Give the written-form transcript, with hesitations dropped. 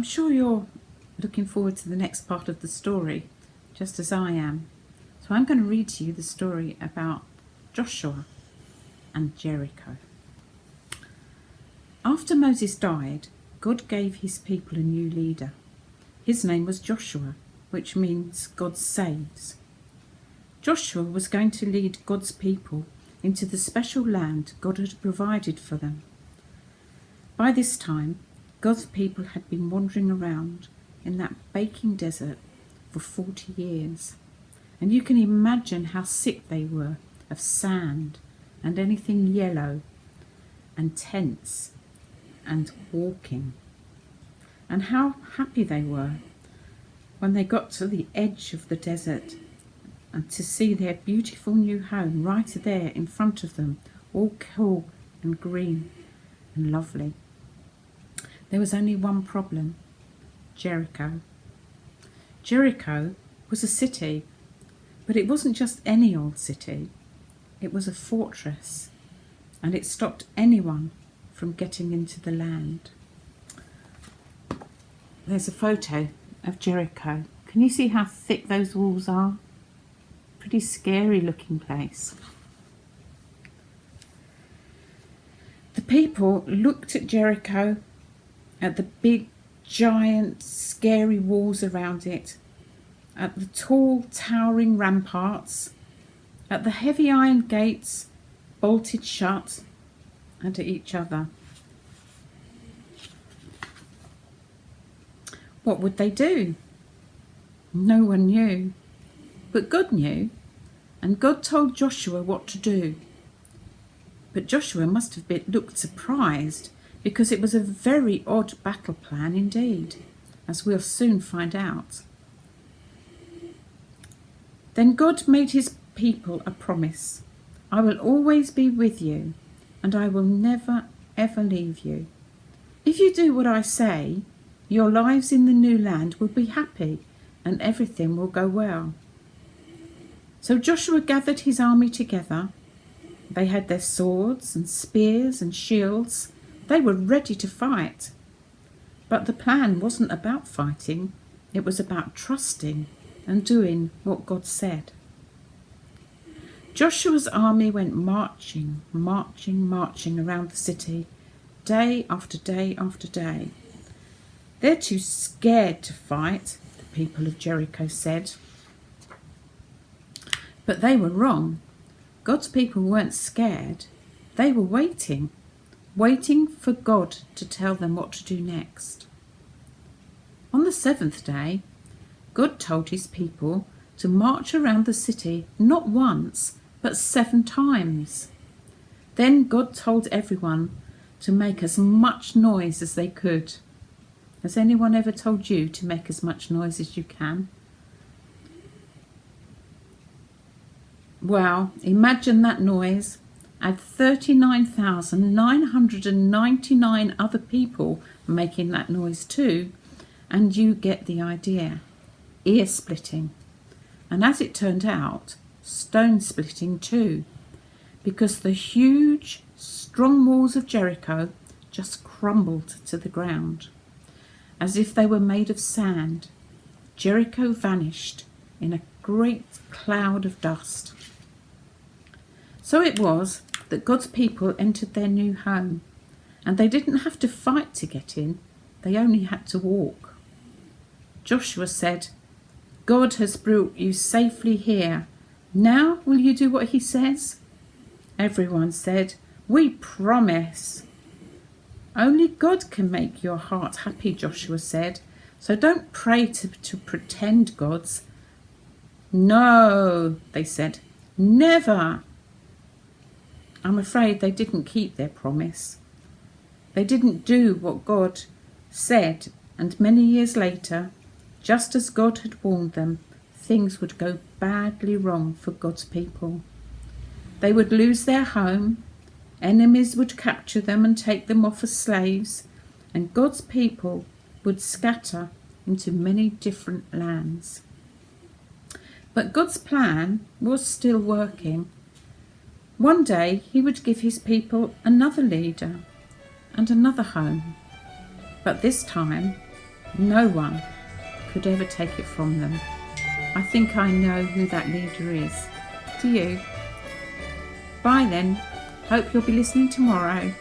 I'm sure you're looking forward to the next part of the story, just as I am. So I'm going to read to you the story about Joshua and Jericho. After Moses died, God gave his people a new leader. His name was Joshua, which means God saves. Joshua was going to lead God's people into the special land God had provided for them. By this time, God's people had been wandering around in that baking desert for 40 years. And you can imagine how sick they were of sand and anything yellow and tents and walking. And how happy they were when they got to the edge of the desert and to see their beautiful new home right there in front of them, all cool and green and lovely. There was only one problem: Jericho. Jericho was a city, but it wasn't just any old city. It was a fortress, and it stopped anyone from getting into the land. There's a photo of Jericho. Can you see how thick those walls are? Pretty scary looking place. The people looked at Jericho, at the big, giant, scary walls around it, at the tall, towering ramparts, at the heavy iron gates bolted shut, and at each other. What would they do? No one knew, but God knew, and God told Joshua what to do. But Joshua must have looked surprised, because it was a very odd battle plan indeed, as we'll soon find out. Then God made his people a promise: I will always be with you, and I will never ever leave you. If you do what I say, your lives in the new land will be happy and everything will go well. So Joshua gathered his army together. They had their swords and spears and shields. They were ready to fight. But the plan wasn't about fighting. It was about trusting and doing what God said. Joshua's army went marching around the city, day after day after day. They're too scared to fight, the people of Jericho said. But they were wrong. God's people weren't scared. They were waiting for God to tell them what to do next. On the 7th day, God told his people to march around the city not once, but 7 times. Then God told everyone to make as much noise as they could. Has anyone ever told you to make as much noise as you can? Well, imagine that noise. Add 39,999 other people making that noise too, and you get the idea. Ear splitting. And as it turned out, stone splitting too, because the huge, strong walls of Jericho just crumbled to the ground. As if they were made of sand, Jericho vanished in a great cloud of dust. So it was that God's people entered their new home, and they didn't have to fight to get in, they only had to walk. Joshua said, God has brought you safely here. Now will you do what he says? Everyone said, we promise. Only God can make your heart happy, Joshua said, so don't pray to pretend gods. No, they said, never. I'm afraid they didn't keep their promise. They didn't do what God said, and many years later, just as God had warned them, things would go badly wrong for God's people. They would lose their home, enemies would capture them and take them off as slaves, and God's people would scatter into many different lands. But God's plan was still working. One day he would give his people another leader and another home. But this time No one could ever take it from them. I think I know who that leader is. Do you? Bye then. Hope you'll be listening tomorrow.